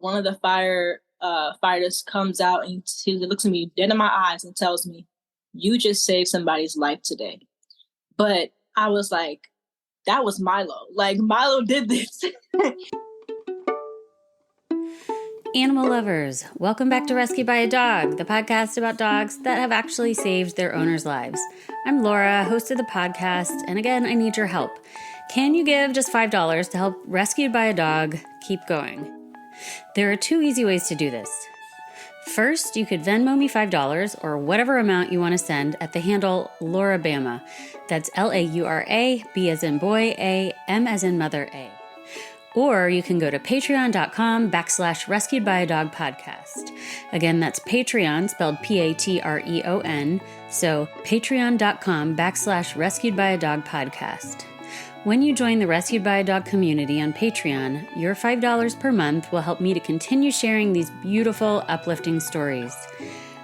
One of the fighters comes out and he looks at me dead in my eyes and tells me, "You just saved somebody's life today." But I was like, that was Milo. Like, Milo did this. Animal lovers, welcome back to Rescued by a Dog, the podcast about dogs that have actually saved their owners' lives. I'm Laura, host of the podcast, and again, I need your help. Can you give just $5 to help Rescued by a Dog keep going? There are two easy ways to do this. First, you could Venmo me $5 or whatever amount you want to send at the handle LauraBama. That's Laura, B as in boy, A, M as in mother, A. Or you can go to patreon.com/Rescued by a Dog podcast. Again, that's Patreon, spelled Patreon. So patreon.com/Rescued by a Dog podcast. When you join the Rescued by a Dog community on Patreon, your $5 per month will help me to continue sharing these beautiful, uplifting stories.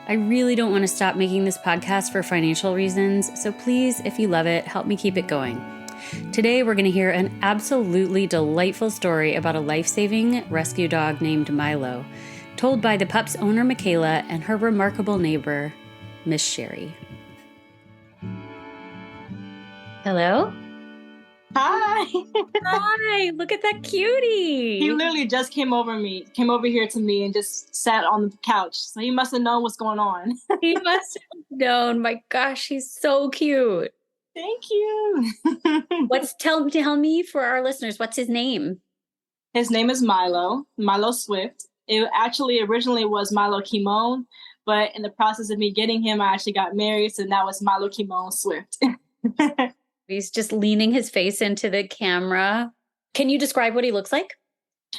I really don't want to stop making this podcast for financial reasons, so please, if you love it, help me keep it going. Today, we're going to hear an absolutely delightful story about a life-saving rescue dog named Milo, told by the pup's owner, Michaela, and her remarkable neighbor, Miss Sherry. Hello? Hi. Hi, look at that cutie. He literally just came over here to me and just sat on the couch. So he must have known what's going on. He must have known. My gosh, he's so cute. Thank you. Tell me for our listeners, what's his name? His name is Milo Swift. It actually originally was Milo Kimon, but in the process of me getting him, I actually got married, so now it's Milo Kimon Swift. He's just leaning his face into the camera. Can you describe what he looks like?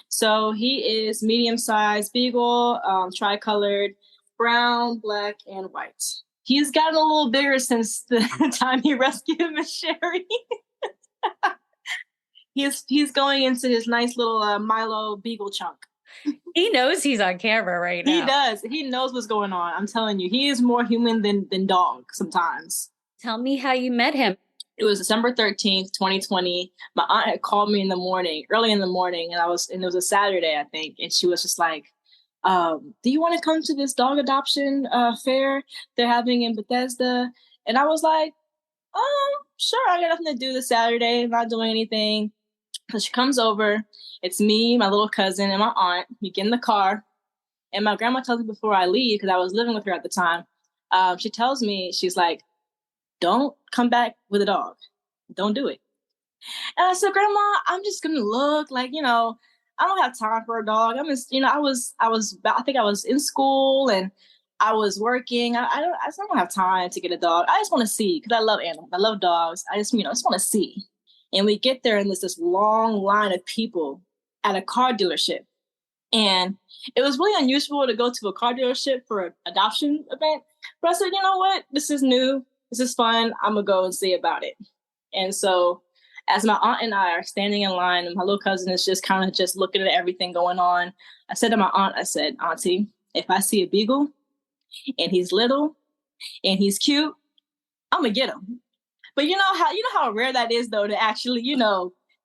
So he is medium-sized beagle, tricolored, brown, black, and white. He's gotten a little bigger since the time he rescued Miss Sherry. He's going into his nice little Milo beagle chunk. He knows he's on camera right now. He does. He knows what's going on. I'm telling you, he is more human than dog sometimes. Tell me how you met him. It was December 13th, 2020. My aunt had called me early in the morning, and it was a Saturday, I think. And she was just like, do you want to come to this dog adoption fair they're having in Bethesda? And I was like, sure, I got nothing to do this Saturday. I'm not doing anything. So she comes over. It's me, my little cousin, and my aunt. We get in the car. And my grandma tells me before I leave, because I was living with her at the time, she tells me, she's like, don't come back with a dog. Don't do it. And I said, Grandma, I'm just going to look like, I don't have time for a dog. I think I was in school and I was working. I don't have time to get a dog. I just want to see, because I love animals. I love dogs. I just want to see. And we get there and there's this long line of people at a car dealership. And it was really unusual to go to a car dealership for an adoption event. But I said, you know what? This is new. This is fun. I'm going to go and see about it. And so as my aunt and I are standing in line and my little cousin is just kind of just looking at everything going on, I said to my aunt, I said, Auntie, if I see a beagle and he's little and he's cute, I'm going to get him. But you know how rare that is, though, to actually,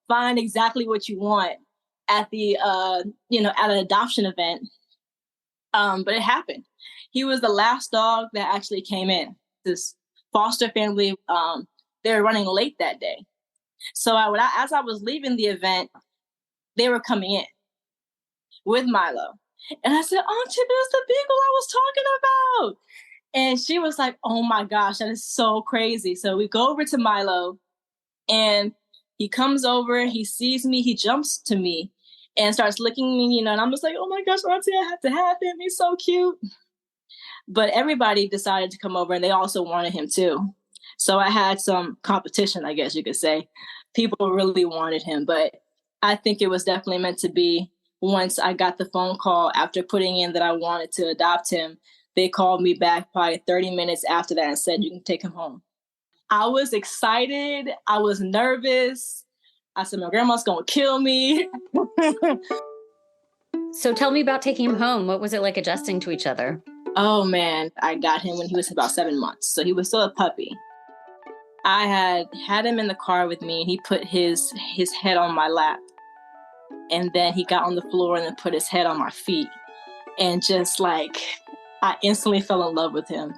find exactly what you want at the, at an adoption event. But it happened. He was the last dog that actually came in. This foster family, they were running late that day. So as I was leaving the event, they were coming in with Milo. And I said, Auntie, this is the beagle I was talking about. And she was like, oh my gosh, that is so crazy. So we go over to Milo and he comes over, he sees me, he jumps to me and starts licking me, and I'm just like, oh my gosh, Auntie, I have to have him. He's so cute. But everybody decided to come over and they also wanted him too. So I had some competition, I guess you could say. People really wanted him, but I think it was definitely meant to be. Once I got the phone call after putting in that I wanted to adopt him, they called me back probably 30 minutes after that and said, you can take him home. I was excited. I was nervous. I said, my grandma's going to kill me. So tell me about taking him home. What was it like adjusting to each other? Oh, man. I got him when he was about 7 months. So he was still a puppy. I had him in the car with me, and he put his head on my lap. And then he got on the floor and then put his head on my feet. And just like, I instantly fell in love with him.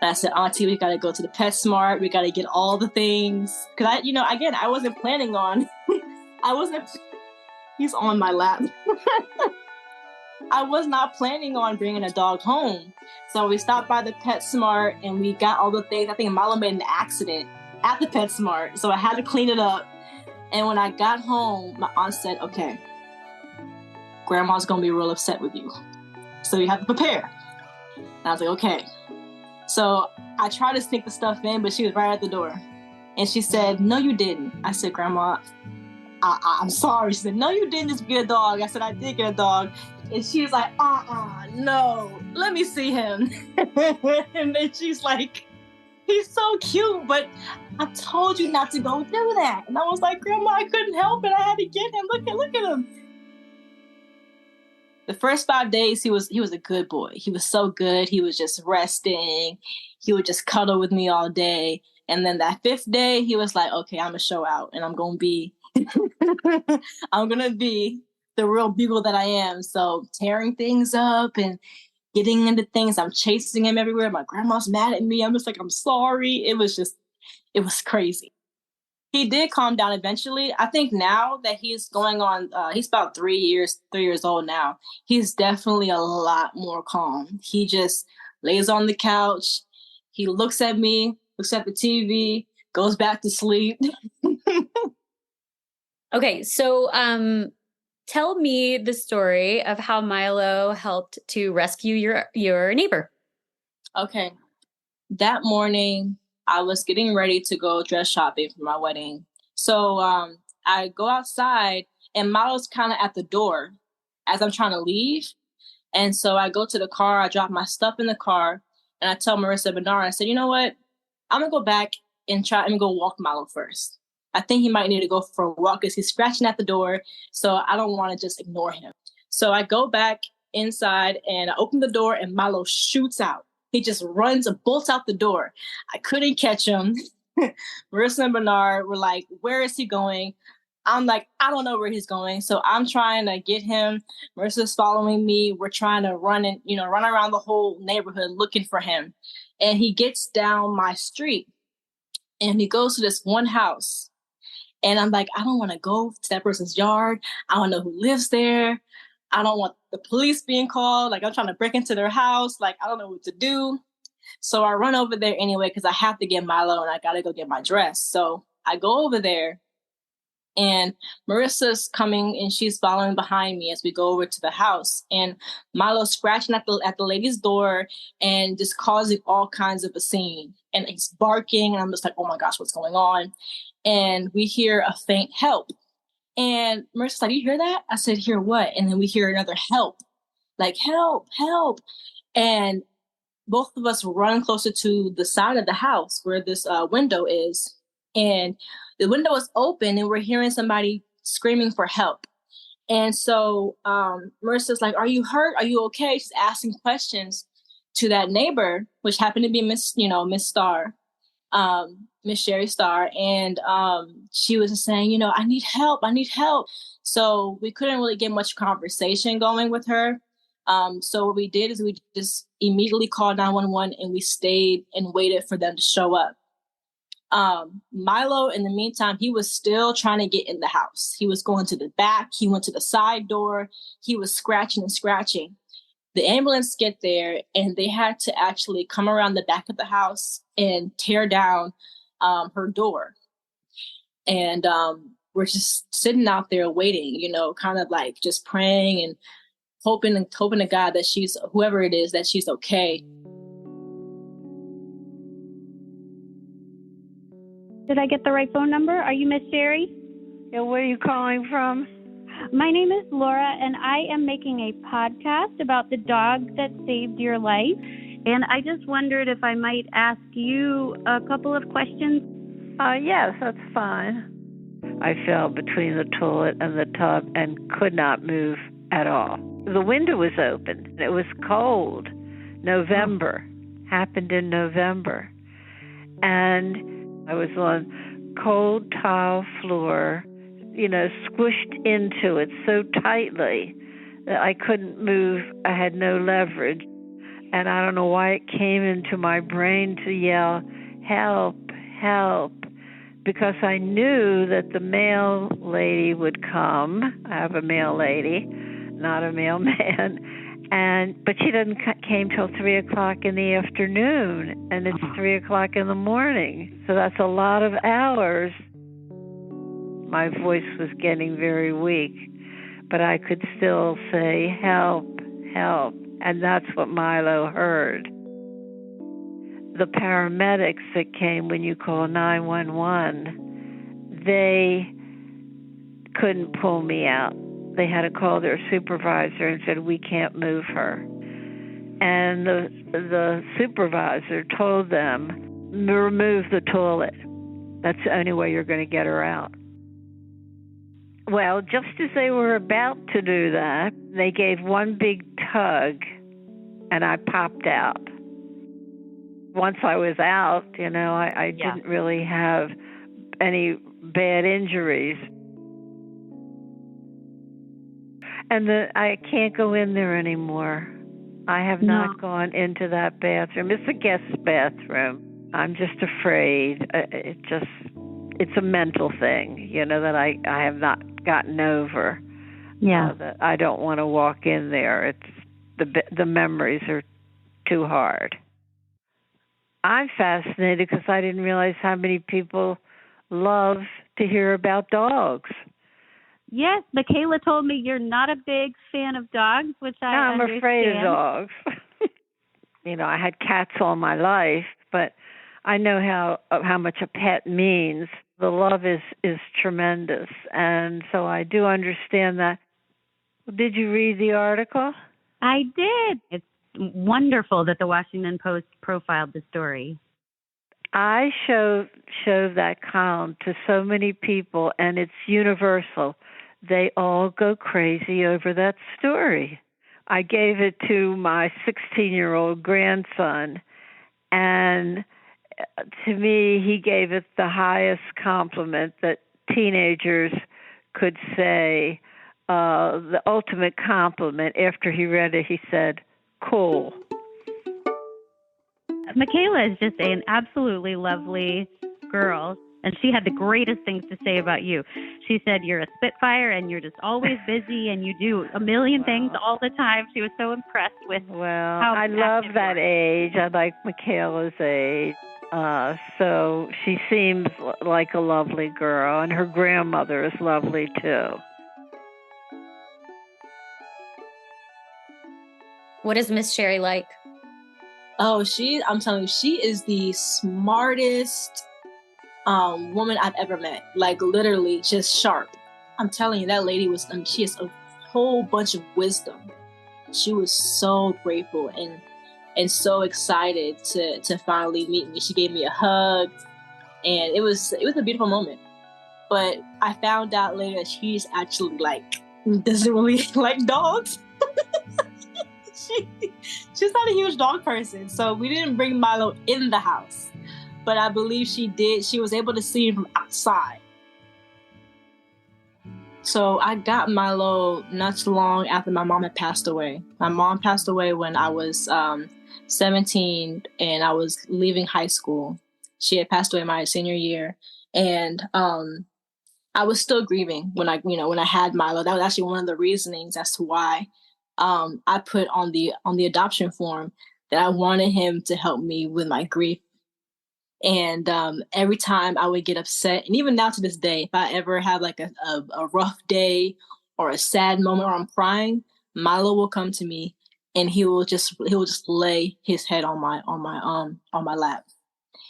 And I said, Auntie, we got to go to the PetSmart. We got to get all the things. Because again, I wasn't planning on, he's on my lap. I was not planning on bringing a dog home. So we stopped by the PetSmart and we got all the things. I think Milo made an accident at the PetSmart. So I had to clean it up. And when I got home, my aunt said, okay, Grandma's going to be real upset with you. So you have to prepare. And I was like, okay. So I tried to sneak the stuff in, but she was right at the door. And she said, no, you didn't. I said, Grandma, I'm sorry. She said, no, you didn't just get a dog. I said, I did get a dog. And she was like, no, let me see him. And then she's like, he's so cute, but I told you not to go do that. And I was like, Grandma, I couldn't help it. I had to get him. Look at him. The first 5 days, he was a good boy. He was so good. He was just resting. He would just cuddle with me all day. And then that 5th day, he was like, okay, I'm going to show out and I'm going to be the real beagle that I am. So tearing things up and getting into things. I'm chasing him everywhere. My grandma's mad at me. I'm just like, I'm sorry. It was crazy. He did calm down eventually. I think now that he's going on, he's about 3 years old now. He's definitely a lot more calm. He just lays on the couch. He looks at me, looks at the TV, goes back to sleep. Okay, so tell me the story of how Milo helped to rescue your neighbor. Okay. That morning, I was getting ready to go dress shopping for my wedding. So I go outside and Milo's kind of at the door as I'm trying to leave. And so I go to the car, I drop my stuff in the car, and I tell Marissa Bernard, I said, you know what? I'm going to go back and go walk Milo first. I think he might need to go for a walk because he's scratching at the door. So I don't want to just ignore him. So I go back inside and I open the door and Milo shoots out. He just runs and bolts out the door. I couldn't catch him. Marissa and Bernard were like, where is he going? I'm like, I don't know where he's going. So I'm trying to get him. Marissa's following me. We're trying to run around the whole neighborhood looking for him. And he gets down my street and he goes to this one house. And I'm like, I don't want to go to that person's yard. I don't know who lives there. I don't want the police being called. Like, I'm trying to break into their house. Like, I don't know what to do. So I run over there anyway because I have to get Milo and I got to go get my dress. So I go over there and Marissa's coming and she's following behind me as we go over to the house. And Milo's scratching at the lady's door and just causing all kinds of a scene. And he's barking and I'm just like, oh my gosh, what's going on? And we hear a faint help. And Marissa's like, you hear that? I said, hear what? And then we hear another help, like help, help. And both of us run closer to the side of the house where this window is. And the window is open and we're hearing somebody screaming for help. And so Marissa's like, are you hurt? Are you okay? She's asking questions to that neighbor, which happened to be Miss Starr. Miss Sherry Starr, and she was just saying, I need help. So we couldn't really get much conversation going with her. So what we did is we just immediately called 911 and we stayed and waited for them to show up. Milo, in the meantime, he was still trying to get in the house. He was going to the back. He went to the side door. He was scratching and scratching. The ambulance get there and they had to actually come around the back of the house and tear down her door. And we're just sitting out there waiting, kind of like just praying and hoping to God that she's, whoever it is, that she's okay. Did I get the right phone number? Are you Miss Sherry? Yeah, where are you calling from? My name is Laura, and I am making a podcast about the dog that saved your life. And I just wondered if I might ask you a couple of questions. Yes, that's fine. I fell between the toilet and the tub and could not move at all. The window was open. It was cold. November. Happened in November. And I was on cold tile floor, squished into it so tightly that I couldn't move. I had no leverage. And I don't know why it came into my brain to yell, "Help, help," because I knew that the mail lady would come. I have a mail lady, not a mailman. But she came till 3:00 in the afternoon, and it's 3:00 in the morning. So that's a lot of hours. My voice was getting very weak, but I could still say, "Help, help." And that's what Milo heard. The paramedics that came when you call 911, they couldn't pull me out. They had to call their supervisor and said, "We can't move her." And the supervisor told them, "Remove the toilet. That's the only way you're going to get her out." Well, just as they were about to do that, they gave one big tug, and I popped out. Once I was out, I didn't really have any bad injuries. And I can't go in there anymore. I have not gone into that bathroom. It's a guest bathroom. I'm just afraid. It's a mental thing, that I have not gotten over. Yeah. That I don't want to walk in there. It's the memories are too hard. I'm fascinated because I didn't realize how many people love to hear about dogs. Yes, Michaela told me you're not a big fan of dogs, which I understand. I'm afraid of dogs. I had cats all my life, but I know how much a pet means. The love is tremendous, and so I do understand that. Did you read the article? I did. It's wonderful that the Washington Post profiled the story. I showed that column to so many people, and it's universal. They all go crazy over that story. I gave it to my 16-year-old grandson, and to me, he gave it the highest compliment that teenagers could say. The ultimate compliment. After he read it, he said, "Cool." Michaela is just an absolutely lovely girl, and she had the greatest things to say about you. She said you're a spitfire and you're just always busy and you do a million things all the time. She was so impressed with how I love that age. I like Michaela's age. So she seems like a lovely girl, and her grandmother is lovely too. What is Miss Sherry like? Oh, I'm telling you, she is the smartest woman I've ever met. Like, literally just sharp. I'm telling you, that lady she has a whole bunch of wisdom. She was so grateful and so excited to finally meet me. She gave me a hug, and it was a beautiful moment. But I found out later that she's actually doesn't really like dogs. She's not a huge dog person, so we didn't bring Milo in the house. But I believe she did. She was able to see him from outside. So I got Milo not too long after my mom had passed away. My mom passed away when I was 17 and I was leaving high school. She had passed away my senior year, and I was still grieving when I had Milo. That was actually one of the reasonings as to why I put on the adoption form that I wanted him to help me with my grief. And every time I would get upset, and even now to this day, if I ever have a rough day or a sad moment or I'm crying, Milo will come to me and he will just lay his head on my lap.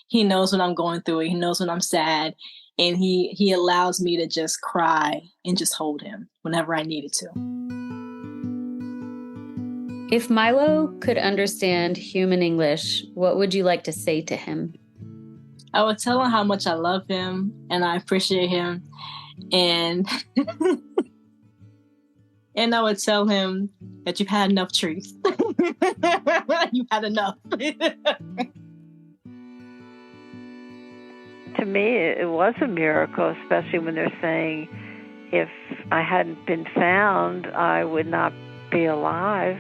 He knows when I'm going through it. He knows when I'm sad, and he allows me to just cry and just hold him whenever I needed to. If Milo could understand human English, what would you like to say to him? I would tell him how much I love him and I appreciate him, and and I would tell him that you've had enough truth. You've had enough. To me, it was a miracle, especially when they're saying if I hadn't been found, I would not be alive.